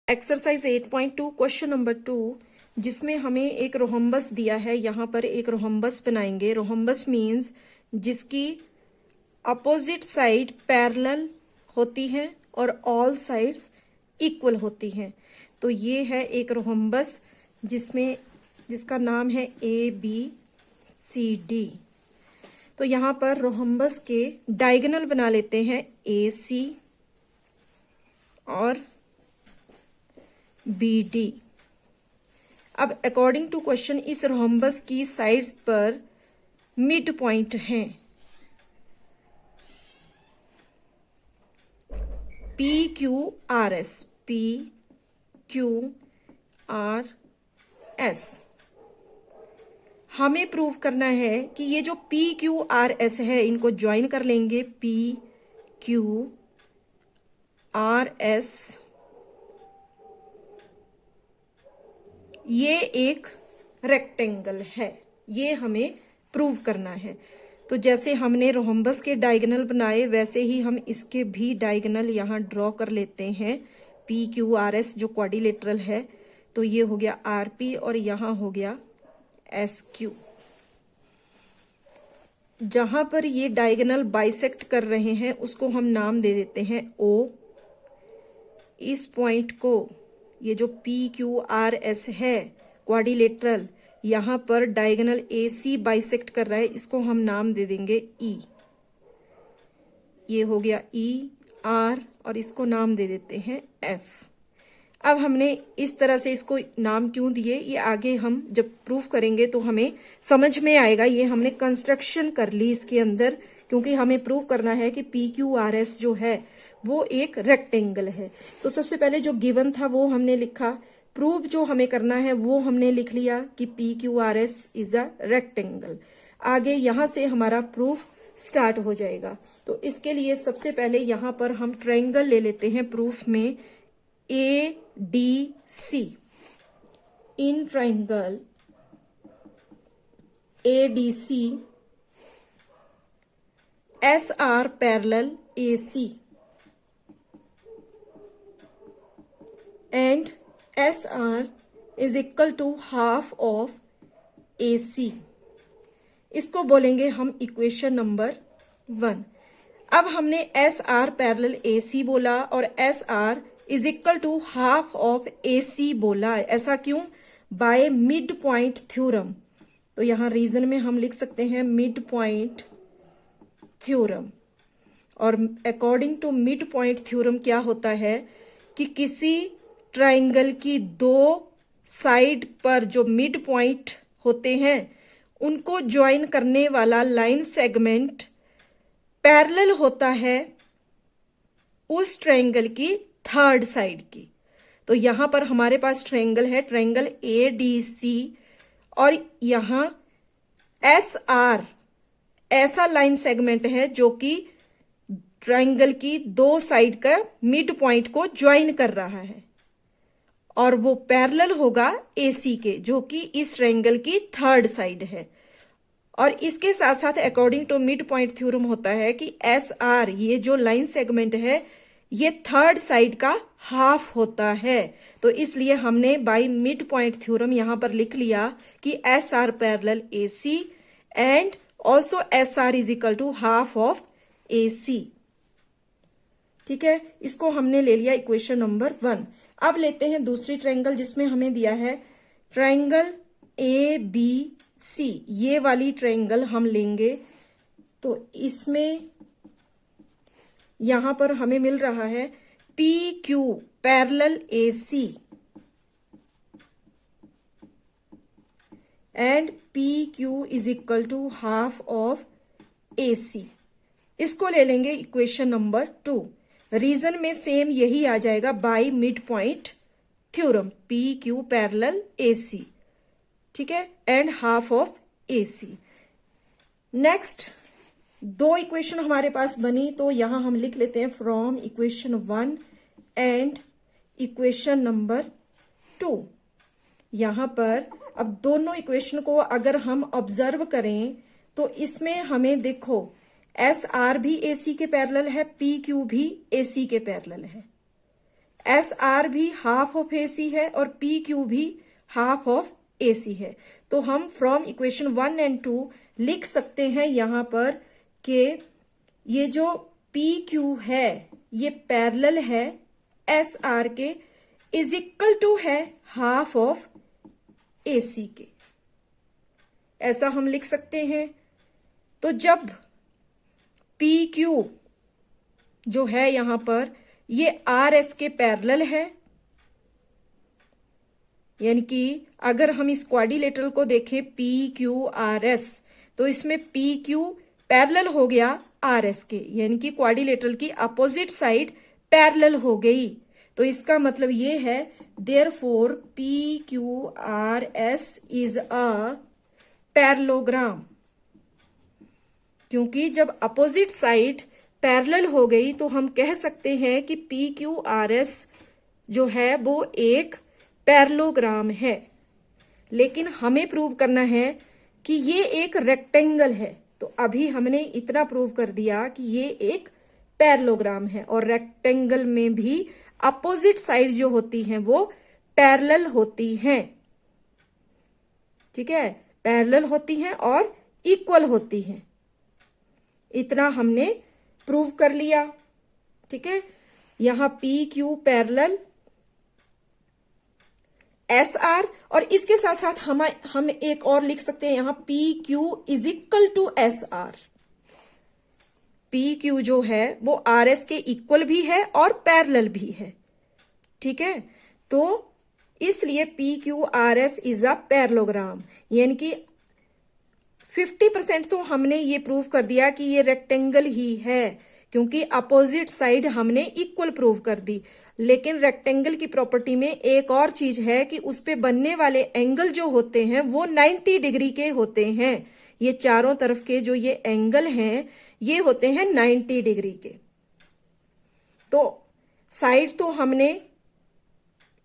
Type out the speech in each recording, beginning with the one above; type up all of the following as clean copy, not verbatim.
Exercise 8.2 question number 2, जिसमें हमें एक रोहम्बस दिया है। यहाँ पर एक रोहम्बस बनाएंगे। रोहम्बस मीन्स जिसकी अपोजिट साइड पैरेलल होती है और ऑल साइड्स इक्वल होती हैं। तो ये है एक रोहम्बस जिसका नाम है ABCD। तो यहाँ पर रोहम्बस के डायगोनल बना लेते हैं AC और BD। अब अकॉर्डिंग टू क्वेश्चन इस रोहम्बस की साइड्स पर मिड पॉइंट हैं। PQRS हमें प्रूव करना है कि ये जो PQRS है इनको ज्वाइन कर लेंगे। PQRS ये एक रेक्टेंगल है, ये हमें प्रूव करना है। तो जैसे हमने रोहम्बस के डायगोनल बनाए वैसे ही हम इसके भी डायगोनल यहाँ ड्रॉ कर लेते हैं। PQRS जो क्वाड्रिलेटरल है, तो ये हो गया RP और यहाँ हो गया SQ। जहां पर ये डायगोनल बाइसेक्ट कर रहे हैं उसको हम नाम दे देते हैं O। इस पॉइंट को, ये जो PQRS है क्वाड्रिलेटरल, यहाँ पर डायगोनल AC बाइसेक्ट कर रहा है, इसको हम नाम दे देंगे E। ये हो गया ER और इसको नाम दे देते हैं F। अब हमने इस तरह से इसको नाम क्यों दिए, ये आगे हम जब प्रूफ करेंगे तो हमें समझ में आएगा। ये हमने कंस्ट्रक्शन कर ली इसके अंदर, क्योंकि हमें प्रूव करना है कि PQRS जो है वो एक रेक्टेंगल है। तो सबसे पहले जो गिवन था वो हमने लिखा, प्रूव जो हमें करना है वो हमने लिख लिया कि PQRS इज अ रेक्टेंगल। आगे यहां से हमारा प्रूफ स्टार्ट हो जाएगा। तो इसके लिए सबसे पहले यहां पर हम ट्रायंगल ले लेते हैं प्रूफ में। ADC, in triangle ADC SR parallel AC and SR is equal to half of AC। इसको बोलेंगे हम इक्वेशन नंबर 1। अब हमने SR पैरेलल AC बोला और SR is equal to half of AC बोला। ऐसा क्यों? By mid point theorem. तो यहां रीजन में हम लिख सकते हैं मिड पॉइंट थ्योरम। और according to mid point theorem क्या होता है कि किसी ट्रायंगल की दो साइड पर जो मिड पॉइंट होते हैं उनको ज्वाइन करने वाला लाइन सेगमेंट पैरेलल होता है उस ट्रायंगल की थर्ड साइड की। तो यहां पर हमारे पास ट्रायंगल है, ट्रायंगल ADC, और यहां SR ऐसा लाइन सेगमेंट है जो कि ट्रायंगल की दो साइड का मिड पॉइंट को ज्वाइन कर रहा है, और वो पैरेलल होगा AC के, जो कि इस ट्रायंगल की थर्ड साइड है। और इसके साथ साथ according to mid point theorem होता है कि SR ये जो लाइन सेगमेंट है ये थर्ड साइड का हाफ होता है। तो इसलिए हमने बाय मिड पॉइंट थ्योरम यहां पर लिख लिया कि SR parallel AC and also SR is equal to half of AC। ठीक है, इसको हमने ले लिया इक्वेशन नंबर 1। अब लेते हैं दूसरी ट्रायंगल जिसमें हमें दिया है ट्रायंगल ABC। ये वाली ट्रायंगल हम लेंगे। तो इसमें यहां पर हमें मिल रहा है PQ parallel AC and PQ is equal to half of AC। इसको ले लेंगे इक्वेशन नंबर 2। रीजन में सेम यही आ जाएगा by mid point theorem, PQ parallel AC। ठीक है, and half of AC। Next दो इक्वेशन हमारे पास बनी, तो यहां हम लिख लेते हैं from equation 1 and equation number 2। यहां पर अब दोनों इक्वेशन को अगर हम ऑब्जर्व करें तो इसमें हमें देखो SR भी AC के पैरेलल है, PQ भी AC के पैरेलल है। एस आर भी हाफ ऑफ ए सी है और पी क्यू भी हाफ ऑफ ए सी है। तो हम फ्रॉम इक्वेशन 1 एंड 2 लिख सकते हैं यहां पर कि ये जो पी क्यू है ये पैरेलल है एस आर के, इज इक्वल टू है हाफ ऑफ ए सी के। ऐसा हम लिख सकते हैं। तो जब पी क्यू जो है यहां पर ये आर एस के पैरेलल है, यानी कि अगर हम इस क्वाड्रिलेटरल को देखें पी क्यू आर एस, तो इसमें पी क्यू पैरेलल हो गया आर एस के, यानी कि क्वाड्रिलेटरल की अपोजिट साइड पैरेलल हो गई। तो इसका मतलब ये है therefore P Q R S is a parallelogram. क्योंकि जब अपोजिट साइड पैरेलल हो गई तो हम कह सकते हैं कि पी क्यू आर एस जो है वो एक पैरेललोग्राम है। लेकिन हमें प्रूव करना है कि ये एक रेक्टेंगल है। तो अभी हमने इतना प्रूव कर दिया कि ये एक पैरेललोग्राम है और रेक्टेंगल में भी अपोजिट साइड जो होती हैं वो पैरेलल होती हैं। ठीक है, पैरेलल होती हैं और इक्वल होती हैं। इतना हमने प्रूव कर लिया। ठीक है, यहां P Q parallel S R, और इसके साथ साथ हम एक और लिख सकते हैं यहां P Q is equal to S R. P Q जो है वो आर एस के इक्वल भी है और पैरेलल भी है। ठीक है, तो इसलिए P Q R S is a parallelogram, यानी कि 50% तो हमने ये प्रूव कर दिया कि ये रेक्टेंगल ही है, क्योंकि अपोजिट साइड हमने इक्वल प्रूव कर दी। लेकिन रेक्टेंगल की प्रॉपर्टी में एक और चीज है कि उस पे बनने वाले एंगल जो होते हैं वो 90 डिग्री के होते हैं। ये चारों तरफ के जो ये एंगल हैं ये होते हैं 90 डिग्री के। तो साइड तो हमने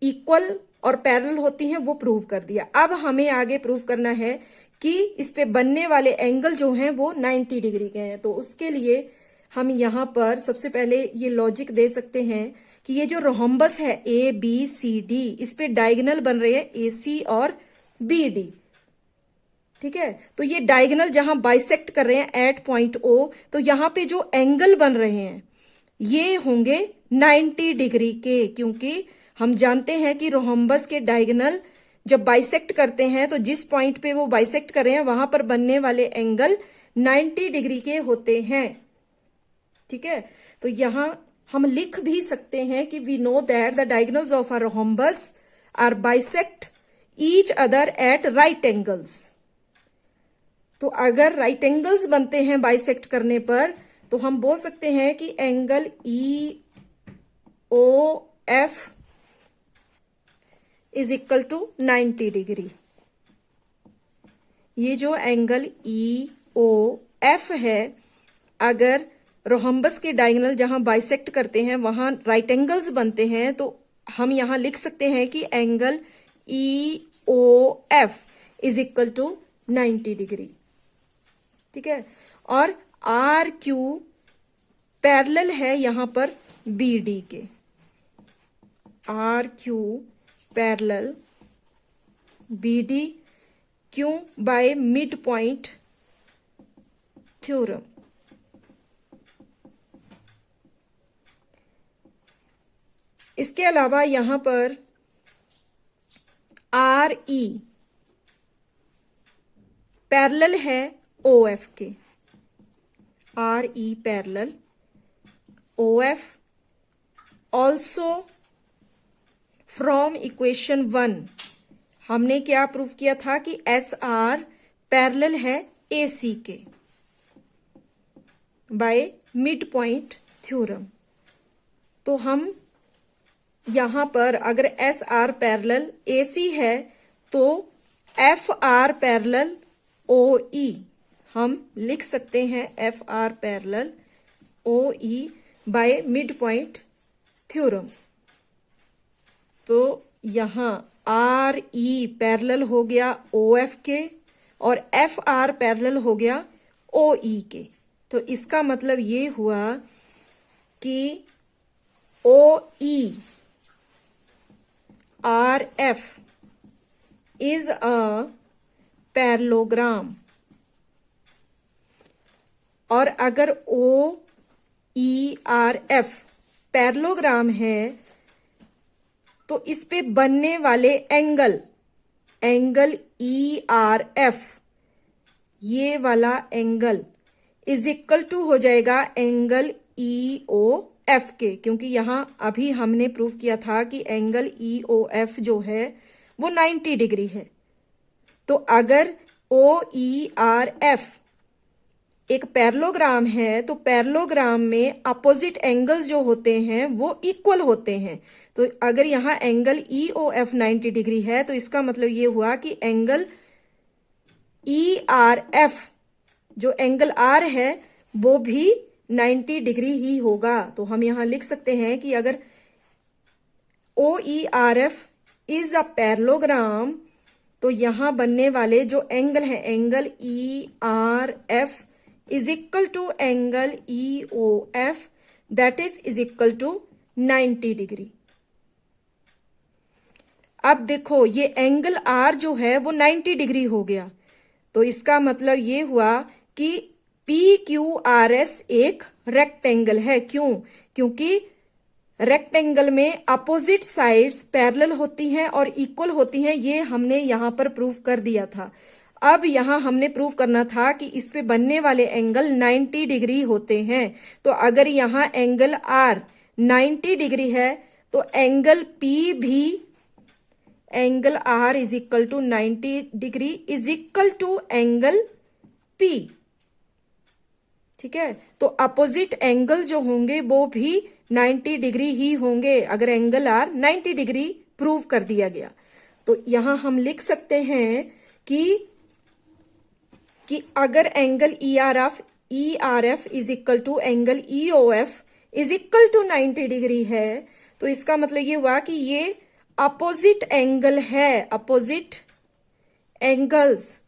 इक्वल और पैरेलल होती हैं वो प्रूव कर दिया। अब हमें आगे प्रूव करना है कि इस पे बनने वाले एंगल जो हैं वो 90 डिग्री के हैं। तो उसके लिए हम यहां पर सबसे पहले ये लॉजिक दे सकते हैं कि ये जो रोहम्बस है ए बी सी डी, इस पे डायगोनल बन रहे हैं ए सी और बी डी। ठीक है, तो ये डायगोनल जहां बाइसेक्ट कर रहे हैं एट पॉइंट ओ, तो यहां पे जो एंगल बन रहे हैं ये होंगे 90 डिग्री के, क्योंकि हम जानते हैं कि रोहम्बस के डायगोनल जब बाइसेक्ट करते हैं तो जिस पॉइंट पे वो बाइसेक्ट कर रहे हैं वहां पर बनने वाले एंगल 90 डिग्री के होते हैं। ठीक है, तो यहां हम लिख भी सकते हैं कि we know that the diagonals of a rhombus are bisect each other at right angles. तो अगर राइट एंगल्स बनते हैं बाइसेक्ट करने पर तो हम बोल सकते हैं कि angle E O F is equal to 90 degree. ये जो एंगल ई ओ एफ है, अगर रोहम्बस के डायगोनल जहां बाइसेक्ट करते हैं वहां राइट एंगल्स बनते हैं, तो हम यहां लिख सकते हैं कि angle E O F is equal to 90 degree. ठीक है, और आर क्यू पैरेलल है यहां पर बी डी के। R Q parallel B D, क्यों? By mid point theorem. इसके अलावा यहां पर आर ई पैरेलल है ओ एफ के। R E parallel O F. Also from equation 1 हमने क्या प्रूव किया था कि एस आर पैरेलल है ए सी के बाय मिड पॉइंट थ्योरम। तो हम यहां पर अगर S R parallel A C है तो F R parallel O E हम लिख सकते हैं F R parallel O E by mid point theorem. तो यहां आर ई पैरेलल हो गया ओ एफ के और एफ आर पैरेलल हो गया ओ ई के। तो इसका मतलब ये हुआ कि ओ ई ERF is a parallelogram, और अगर OERF पैरेललोग्राम है तो इस पे बनने वाले एंगल ERF, ये वाला एंगल इज इक्वल टू हो जाएगा एंगल EOF के, क्योंकि यहां अभी हमने प्रूव किया था कि एंगल EOF जो है वो 90 डिग्री है। तो अगर OERF एक पैरेललोग्राम है तो पैरेललोग्राम में अपोजिट एंगल्स जो होते हैं वो इक्वल होते हैं। तो अगर यहाँ एंगल EOF 90 डिग्री है तो इसका मतलब ये हुआ कि एंगल ERF जो एंगल R है वो भी 90 डिग्री ही होगा। तो हम यहाँ लिख सकते हैं कि अगर OERF इज अ पैरेललोग्राम तो यहां बनने वाले जो एंगल है angle ERF is equal to angle EOF, that is equal to 90 degree. अब देखो ये एंगल R जो है वो 90 डिग्री हो गया, तो इसका मतलब ये हुआ कि PQRS एक रेक्टेंगल है। क्यों? क्योंकि रेक्टेंगल में अपोजिट साइड्स पैरेलल होती हैं और इक्वल होती हैं, ये हमने यहां पर प्रूव कर दिया था। अब यहां हमने प्रूव करना था कि इस पे बनने वाले एंगल 90 डिग्री होते हैं। तो अगर यहां एंगल R 90 डिग्री है तो एंगल P भी angle R is equal to 90 degree is equal to angle P। ठीक है, तो अपोजिट एंगल जो होंगे वो भी 90 डिग्री ही होंगे अगर एंगल R 90 डिग्री प्रूव कर दिया गया। तो यहां हम लिख सकते हैं कि अगर angle ERF is equal to angle EOF is equal to 90 degree है तो इसका मतलब ये हुआ कि ये अपोजिट एंगल है, opposite angles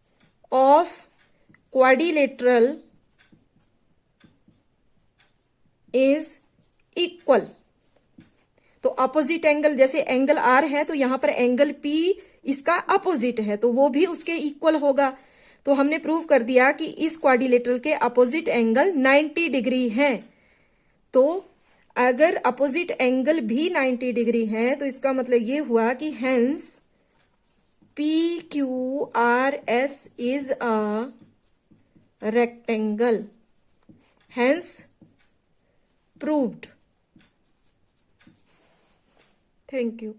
of quadrilateral is equal. तो अपोजिट एंगल जैसे एंगल R है तो यहां पर एंगल P इसका अपोजिट है तो वो भी उसके इक्वल होगा। तो हमने प्रूव कर दिया कि इस क्वाड्रिलेटरल के अपोजिट एंगल 90 डिग्री है। तो अगर अपोजिट एंगल भी 90 डिग्री है तो इसका मतलब ये हुआ कि hence PQRS is a rectangle, hence proved. Thank you.